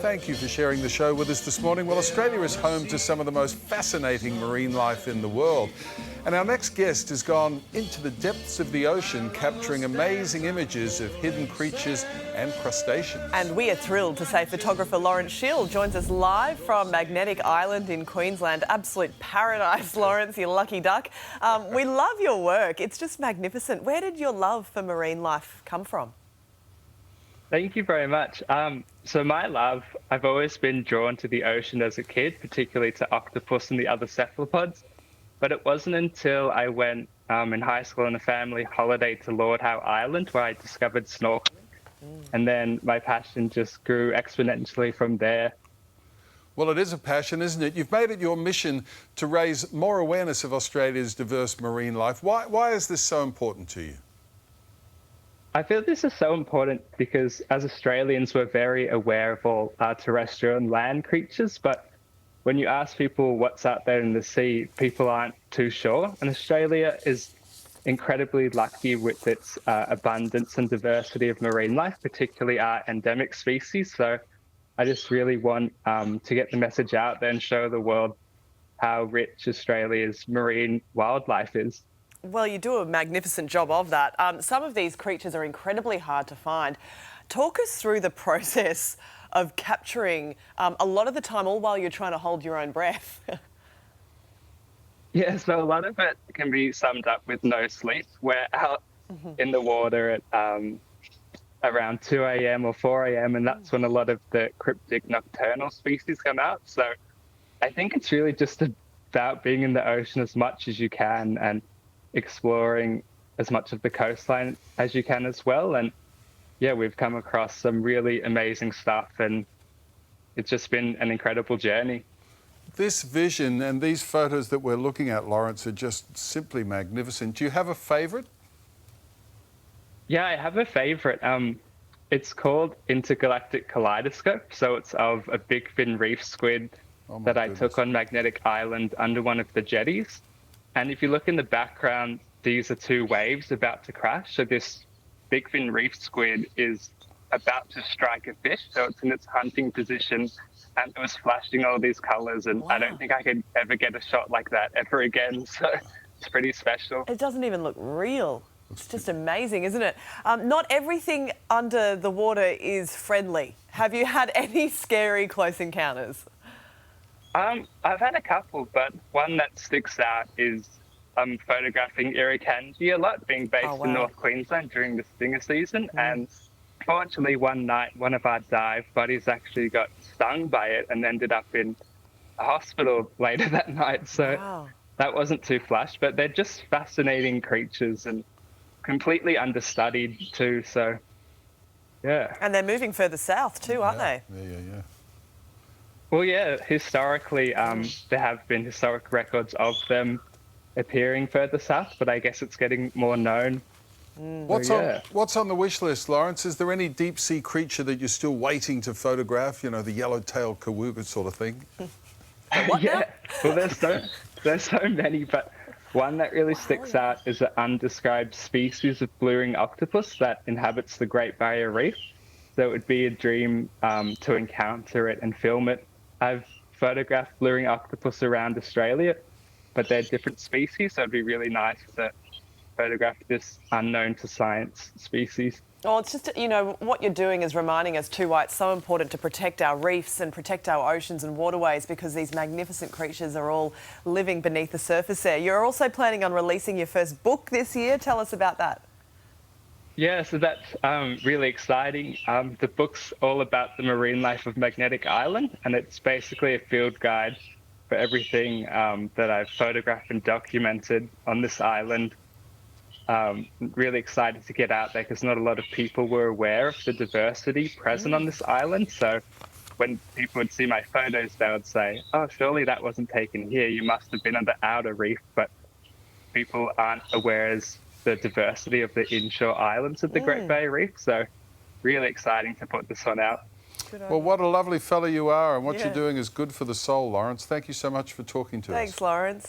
Thank you for sharing the show with us this morning. Well, Australia is home to some of the most fascinating marine life in the world. And our next guest has gone into the depths of the ocean, capturing amazing images of hidden creatures and crustaceans. And we are thrilled to say photographer Scheele joins us live from Magnetic Island in Queensland. Absolute paradise, Lawrence, you lucky duck. We love your work. It's just magnificent. Where did your love for marine life come from? Thank you very much. So my love, I've always been drawn to the ocean as a kid, particularly to octopus and the other cephalopods. But it wasn't until I went in high school on a family holiday to Lord Howe Island where I discovered snorkeling. And then my passion just grew exponentially from there. Well, it is a passion, isn't it? You've made it your mission to raise more awareness of Australia's diverse marine life. Why is this so important to you? I feel this is so important because as Australians, we're very aware of all our terrestrial and land creatures, but when you ask people what's out there in the sea, people aren't too sure. And Australia is incredibly lucky with its abundance and diversity of marine life, particularly our endemic species. So I just really want to get the message out there and show the world how rich Australia's marine wildlife is. Well, you do a magnificent job of that. Some of these creatures are incredibly hard to find. Talk us through the process of capturing a lot of the time, all while you're trying to hold your own breath. Yeah, so a lot of it can be summed up with no sleep. We're out in the water at around 2 a.m. or 4 a.m. and that's when a lot of the cryptic nocturnal species come out. So I think it's really just about being in the ocean as much as you can and exploring as much of the coastline as you can as well. And yeah, we've come across some really amazing stuff and it's just been an incredible journey. This vision and these photos that we're looking at, Lawrence, are just simply magnificent. Do you have a favourite? Yeah, I have a favourite. It's called Intergalactic Kaleidoscope. So it's of a big fin reef squid that I took on Magnetic Island under one of the jetties. And if you look in the background, these are two waves about to crash. So this big fin reef squid is about to strike a fish. So it's in its hunting position and it was flashing all these colours. And I don't think I could ever get a shot like that ever again. So it's pretty special. It doesn't even look real. It's just amazing, isn't it? Not everything under the water is friendly. Have you had any scary close encounters? I've had a couple, but one that sticks out is photographing irukandji a lot, being based in North Queensland during the stinger season. And fortunately, one night, one of our dive buddies actually got stung by it and ended up in a hospital later that night. So that wasn't too flash, but they're just fascinating creatures and completely understudied too. So, yeah. And they're moving further south too, aren't they? Yeah. Well, yeah, historically, there have been historic records of them appearing further south, but I guess it's getting more known. What's on the wish list, Lawrence? Is there any deep sea creature that you're still waiting to photograph? You know, the yellow-tailed kawuga sort of thing? Yeah, well, there's so many, but one that really sticks out is an undescribed species of blue-ring octopus that inhabits the Great Barrier Reef. So it would be a dream to encounter it and film it. I've photographed blue-ring octopus around Australia, but they're different species, so it'd be really nice to photograph this unknown to science species. Oh, it's just, you know, what you're doing is reminding us too why it's so important to protect our reefs and protect our oceans and waterways, because these magnificent creatures are all living beneath the surface there. You're also planning on releasing your first book this year. Tell us about that. Yeah, so that's really exciting. The book's all about the marine life of Magnetic Island, and it's basically a field guide for everything that I've photographed and documented on this island. Really excited to get out there because not a lot of people were aware of the diversity present on this island. So when people would see my photos, they would say, oh, surely that wasn't taken here. You must have been on the outer reef. But people aren't aware of the diversity of the inshore islands of the Great Barrier Reef. So really exciting to put this one out. Well, what a lovely fella you are, and what you're doing is good for the soul, Lawrence. Thank you so much for talking to us. Thanks, Lawrence.